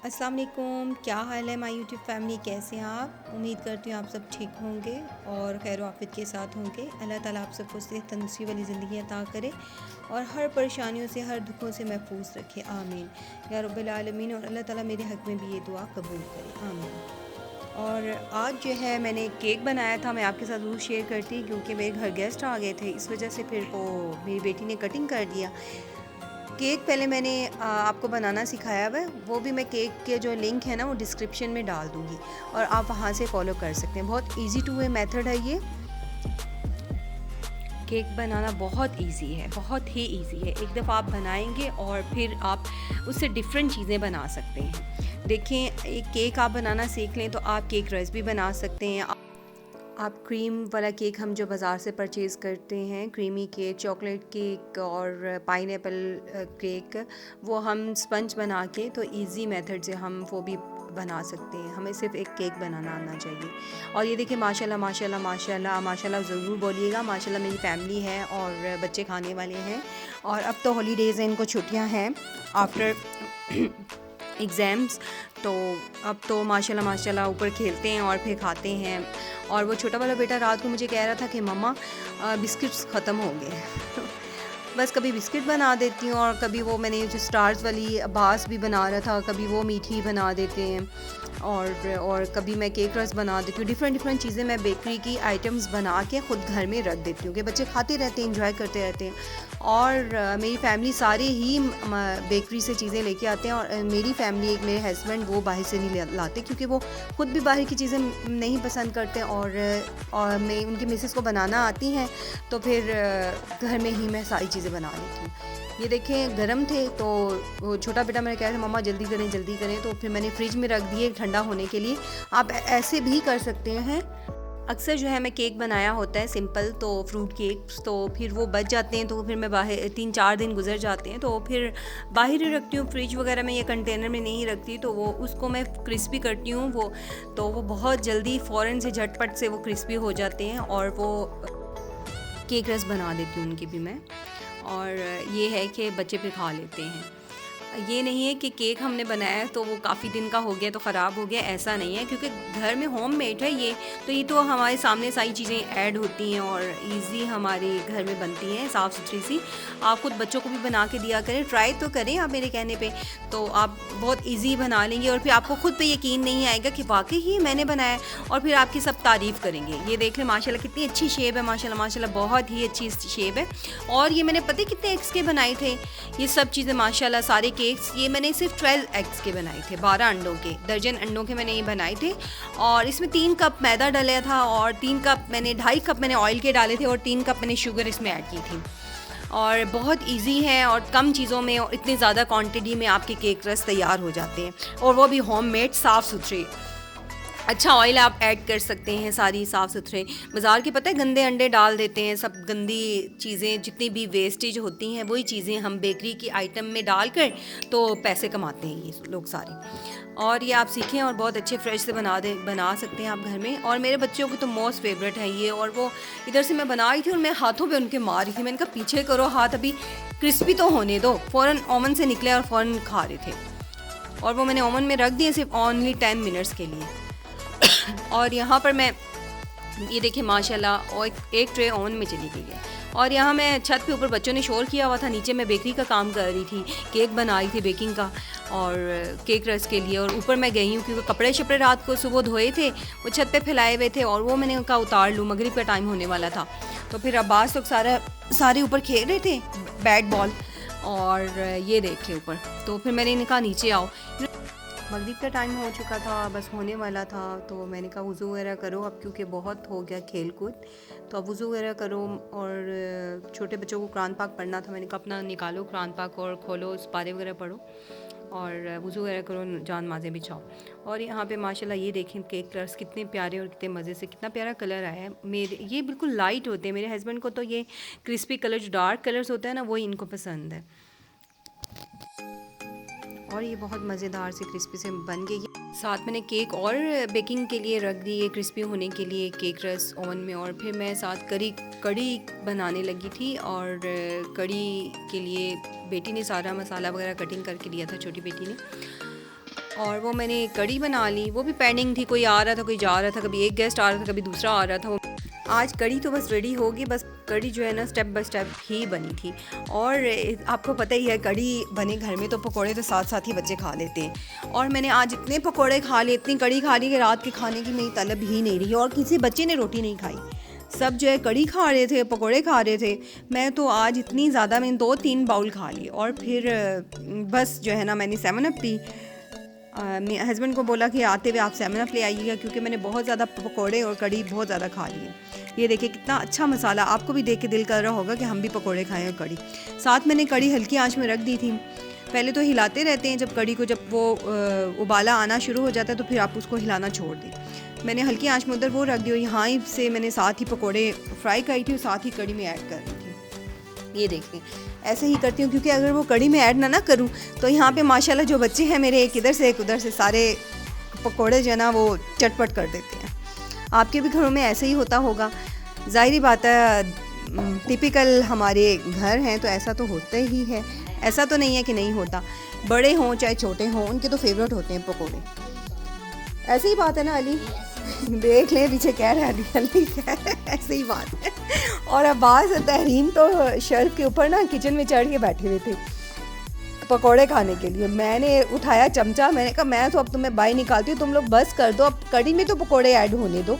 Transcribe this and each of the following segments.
अस्सलाम वालेकुम, क्या हाल है माय यूट्यूब फैमिली, कैसे हैं आप। उम्मीद करती हूँ आप सब ठीक होंगे और खैर आफियत के साथ होंगे। अल्लाह ताला आप सबको सेहत तंदुरुस्ती वाली ज़िंदगी अता करे और हर परेशानियों से, हर दुखों से महफूज रखे, आमीन या रब्बिल आलमीन। और अल्लाह ताला मेरे हक़ में भी ये दुआ कबूल करे, आमीन। और आज जो है मैंने केक बनाया था, मैं आपके साथ ज़रूर शेयर करती क्योंकि मेरे घर गेस्ट आ गए थे, इस वजह से फिर वो मेरी बेटी ने कटिंग कर दिया। केक पहले मैंने आपको बनाना सिखाया हुआ है, वो भी मैं केक के जो लिंक है ना वो डिस्क्रिप्शन में डाल दूँगी और आप वहाँ से फॉलो कर सकते हैं। बहुत इजी टू वे मेथड है ये। केक बनाना बहुत इजी है, बहुत ही इजी है। एक दफ़ा आप बनाएंगे और फिर आप उससे डिफरेंट चीज़ें बना सकते हैं। देखें, एक केक आप बनाना सीख लें तो आप केक रस भी बना सकते हैं। आप क्रीम वाला केक हम जो बाज़ार से परचेज़ करते हैं, क्रीमी केक, चॉकलेट केक और पाइनएप्पल केक, वो हम स्पंज बना के तो इजी मेथड से हम वो भी बना सकते हैं। हमें सिर्फ एक केक बनाना आना चाहिए। और ये देखिए, माशाल्लाह माशाल्लाह माशाल्लाह माशाल्लाह ज़रूर बोलिएगा। माशाल्लाह मेरी फैमिली है और बच्चे खाने वाले हैं। और अब तो हॉलीडेज़ हैं, इनको छुट्टियां हैं आफ्टर एग्ज़ाम्स, तो अब तो माशाल्लाह माशाल्लाह ऊपर खेलते हैं और फिर खाते हैं। और वो छोटा वाला बेटा रात को मुझे कह रहा था कि मम्मा बिस्किट्स ख़त्म हो गए बस कभी बिस्किट बना देती हूँ और कभी वो मैंने जो स्टार्स वाली बास भी बना रहा था, कभी वो मीठी बना देते हैं और कभी मैं केक रस बना देती हूँ। डिफरेंट चीज़ें मैं बेकरी की आइटम्स बना के ख़ुद घर में रख देती हूँ कि बच्चे खाते रहते हैं, इंजॉय करते रहते हैं। और मेरी फैमिली सारे ही बेकरी से चीज़ें लेके आते हैं। और मेरी फैमिली, एक मेरे हस्बैंड, वो बाहर से नहीं लाते क्योंकि वो ख़ुद भी बाहर की चीज़ें नहीं पसंद करते। और मैं उनकी मिसेस को बनाना आती हैं तो फिर घर में ही मैं सारी चीज़ें बना लेती हूँ। ये देखें, गरम थे तो वो छोटा बेटा मेरा कह रहा था मम्मा जल्दी करें, तो फिर मैंने फ्रिज में रख दिए ठंडा होने के लिए। आप ऐसे भी कर सकते हैं। अक्सर जो है मैं केक बनाया होता है सिंपल, तो फ्रूट केक्स, तो फिर वो बच जाते हैं तो फिर मैं बाहर 3-4 दिन गुजर जाते हैं तो फिर बाहर ही रखती हूँ, फ्रिज वगैरह में या कंटेनर में नहीं रखती। तो वो उसको मैं क्रिस्पी करती हूँ, वो बहुत जल्दी फ़ौरन से झटपट से वो क्रिस्पी हो जाते हैं। और वो केक रस बना देती हूँ उनकी भी मैं। और ये है कि बच्चे फिर खा लेते हैं। ये नहीं है कि केक हमने बनाया तो वो काफ़ी दिन का हो गया तो ख़राब हो गया, ऐसा नहीं है, क्योंकि घर में होम मेड है ये। तो ये तो हमारे सामने सारी चीज़ें ऐड होती हैं और इजी हमारे घर में बनती हैं, साफ़ सुथरी सी। आप खुद बच्चों को भी बना के दिया करें, ट्राई तो करें आप मेरे कहने पे, तो आप बहुत इजी बना लेंगे और फिर आपको खुद पे यकीन नहीं आएगा कि वाकई ही मैंने बनाया, और फिर आपकी सब तारीफ़ करेंगे। ये देख लें माशाल्लाह कितनी अच्छी शेप है, माशाल्लाह माशाल्लाह बहुत ही अच्छी शेप है। और ये मैंने पता कितने एग्स के बनाए थे, ये सब चीज़ें माशाल्लाह सारे केक्स ये मैंने सिर्फ 12 एग्स के बनाए थे, 12 अंडों के, दर्जन अंडों के मैंने ये बनाए थे। और इसमें 3 कप मैदा डाला था और 3 कप मैंने 2.5 कप मैंने ऑयल के डाले थे और 3 कप मैंने शुगर इसमें ऐड की थी। और बहुत इजी है और कम चीज़ों में और इतनी ज़्यादा क्वांटिटी में आपके केक रस तैयार हो जाते हैं, और वो भी होममेड, साफ़ सुथरे। अच्छा ऑयल आप ऐड कर सकते हैं, सारी साफ़ सुथरे। बाज़ार के पता है गंदे अंडे डाल देते हैं, सब गंदी चीज़ें जितनी भी वेस्टेज होती हैं वही चीज़ें हम बेकरी की आइटम में डाल कर तो पैसे कमाते हैं ये लोग सारे। और ये आप सीखें और बहुत अच्छे फ्रेश से बना सकते हैं आप घर में। और मेरे बच्चों को तो मोस्ट फेवरेट है ये। और वो इधर से मैं बना रही थी और मैं हाथों पे उनके मार रही थी, मैंने कहा पीछे करो हाथ, अभी क्रिस्पी तो होने दो। फ़ौरन ओवन से निकले और फ़ौरन खा रहे थे। और वो मैंने ओवन में रख दिए सिर्फ ओनली 10 मिनट्स के लिए। और यहाँ पर मैं ये देखिए माशाल्लाह, और एक ट्रे ओवन में चली गई है। और यहाँ मैं छत पे ऊपर बच्चों ने शोर किया हुआ था, नीचे मैं बेकरी का काम कर रही थी, केक बना रही थी बेकिंग का और केक रस के लिए। और ऊपर मैं गई हूँ क्योंकि कपड़े शपड़े रात को सुबह धोए थे, वो छत पे फैलाए हुए थे और वो मैंने कहा उतार लूँ, मगरिब का टाइम होने वाला था। तो फिर अब्बास लोग सारे ऊपर खेल रहे थे बैट बॉल, और ये देखे ऊपर, तो फिर मैंने इन्हें कहा नीचे आओ। मगरिब का टाइम हो चुका था, बस होने वाला था, तो मैंने कहा वज़ू वगैरह करो अब, क्योंकि बहुत हो गया खेल कूद, तो अब वज़ू वगैरह करो। और छोटे बच्चों को कुरान पाक पढ़ना था, मैंने कहा अपना निकालो कुरान पाक और खोलो, उस पारे वगैरह पढ़ो और वज़ू वगैरह करो, जान माज़ें बिछाओ। और यहाँ पे माशाल्लाह ये देखें केक कलर्स कितने प्यारे और कितने मज़े से, कितना प्यारा कलर आया है। मेरे ये बिल्कुल लाइट होते हैं, मेरे हस्बैंड को तो ये क्रिस्पी कलर जो डार्क कलर्स होता है ना, वही इनको पसंद है। और ये बहुत मज़ेदार से क्रिस्पी से बन गई। साथ मैंने केक और बेकिंग के लिए रख दी है, क्रिस्पी होने के लिए केक रस ओवन में। और फिर मैं साथ कड़ी बनाने लगी थी, और कड़ी के लिए बेटी ने सारा मसाला वगैरह कटिंग करके दिया था, छोटी बेटी ने। और वो मैंने कड़ी बना ली, वो भी पेंडिंग थी, कोई आ रहा था कोई जा रहा था, कभी एक गेस्ट आ रहा था कभी दूसरा आ रहा था। आज कड़ी तो बस रेडी होगी, बस कड़ी जो है ना स्टेप बाय स्टेप ही बनी थी। और आपको पता ही है कड़ी बने घर में तो पकोड़े तो साथ साथ ही बच्चे खा लेते हैं। और मैंने आज इतने पकोड़े खा लिए, इतनी कड़ी खा ली कि रात के खाने की मेरी तलब ही नहीं रही, और किसी बच्चे ने रोटी नहीं खाई। सब जो है कड़ी खा रहे थे, पकोड़े खा रहे थे। मैं तो आज इतनी ज़्यादा, मैंने 2-3 बाउल खा लिए। और फिर बस जो है ना मैंने 7 अप पी। मेरे हस्बैंड को बोला कि आते हुए आप 7 अप ले आइएगा, क्योंकि मैंने बहुत ज़्यादा पकोड़े और कड़ी बहुत ज़्यादा खा लिए। ये देखिए कितना अच्छा मसाला, आपको भी देख के दिल कर रहा होगा कि हम भी पकोड़े खाएं और कड़ी। साथ मैंने कड़ी हल्की आंच में रख दी थी। पहले तो हिलाते रहते हैं जब कड़ी को, जब वो उबाला आना शुरू हो जाता है तो फिर आप उसको हिलाना छोड़ दें। मैंने हल्की आंच में उधर वो रख दी और यहाँ से मैंने साथ ही पकोड़े फ्राई करी थी और साथ ही कड़ी में ऐड कर दी थी। ये देखें ऐसे ही करती हूँ, क्योंकि अगर वो कड़ी में ऐड ना करूँ तो यहाँ पे माशाल्लाह जो बच्चे हैं मेरे, एक इधर से एक उधर से, सारे पकोड़े जो है ना वो चटपट कर देते हैं। आपके भी घरों में ऐसे ही होता होगा, ज़ाहिरी बात है, टिपिकल हमारे घर हैं तो ऐसा तो होता ही है, ऐसा तो नहीं है कि नहीं होता। बड़े हों चाहे छोटे हों, उनके तो फेवरेट होते हैं पकोड़े। ऐसे ही बात है ना अली? देख ले पीछे कह रहा है अली, ऐसे ही बात है। और अब्बास तहरीम तो शेल्फ के ऊपर ना किचन में चढ़ के बैठे हुए थे पकोड़े खाने के लिए। मैंने उठाया चमचा, मैंने कहा मैं तो अब तुम्हें बाई निकालती हूँ, तुम लोग बस कर दो, अब कड़ी में तो पकोड़े ऐड होने दो।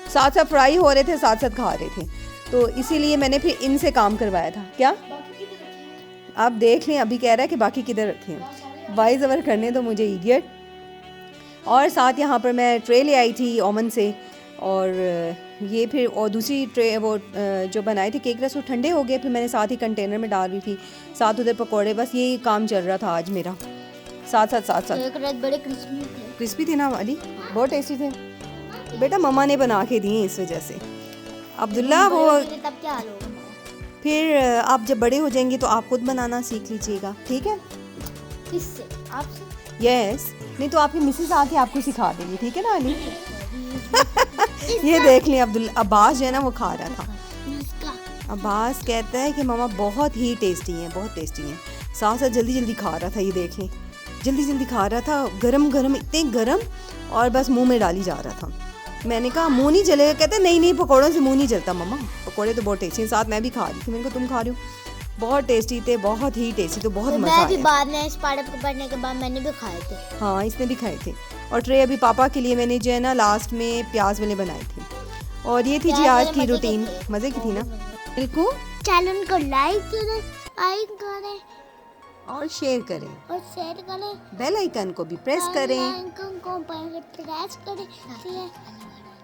साथ साथ फ्राई हो रहे थे, साथ साथ खा रहे थे, तो इसीलिए मैंने फिर इनसे काम करवाया था। क्या आप देख लें, अभी कह रहा है कि बाकी किधर रखे हैं, वाइज ओवर करने दो मुझे इडियट। और साथ यहाँ पर मैं ट्रे ले आई थी ओवन से, और ये फिर और दूसरी ट्रे वो जो बनाए थे केक रस वो ठंडे हो गए, फिर मैंने साथ ही कंटेनर में डाल रही थी, साथ उधर पकोड़े, बस यही काम चल रहा था आज मेरा। साथ साथ बड़े क्रिस्पी थे ना वाली, बहुत टेस्टी थे बेटा, मम्मा ने बना के दिए इस वजह से। अब्दुल्ला वो तब क्या हाल होगा? फिर आप जब बड़े हो जाएंगे तो आप खुद बनाना सीख लीजिएगा, ठीक है? किससे? आपसे? यस, नहीं तो आपकी मिसेस आके आपको सिखा देंगी, ठीक है ना अली? ये देख लें अब्बास जो है ना वो खा रहा था। अब्बास कहता है कि मामा बहुत ही टेस्टी हैं, बहुत टेस्टी हैं। साथ साथ जल्दी जल्दी खा रहा था, ये देख लें जल्दी जल्दी खा रहा था, गरम गरम, इतने गरम, और बस मुंह में डाली जा रहा था। मैंने कहा मुंह नहीं जलेगा, कहते नहीं पकौड़ों से मुंह नहीं जलता मम्मा, पकौड़े तो बहुत टेस्टी हैं। साथ मैं भी खा रही थी, मैंने कहा तुम खा रही हो, बहुत टेस्टी थे, बहुत ही टेस्टी, तो बहुत मज़ा आया। मैं भी बाद में इस पार्ट पढ़ने के बाद मैंने भी खाए थे। हाँ इसने भी खाए थे। और ट्रे अभी पापा के लिए मैंने जो है ना लास्ट में प्याज वाले बनाए थे। और ये थी जी आज की रूटीन, मज़े की थी ना। बिल्कुल, चैनल को लाइक करें और शेयर करें, बेल आइकन को भी प्रेस करें,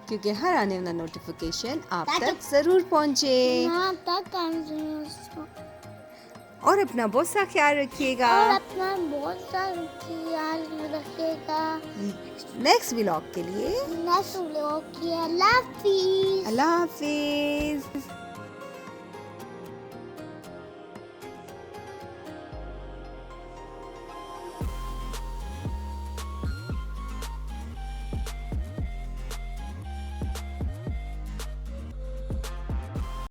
क्योंकि हर आने वाला नोटिफिकेशन आप तक जरूर पहुँचे। और अपना बहुत सा ख्याल रखिएगा, नेक्स्ट व्लॉग के लिए। अल्लाह हाफिज़। अल्लाह हाफिज़।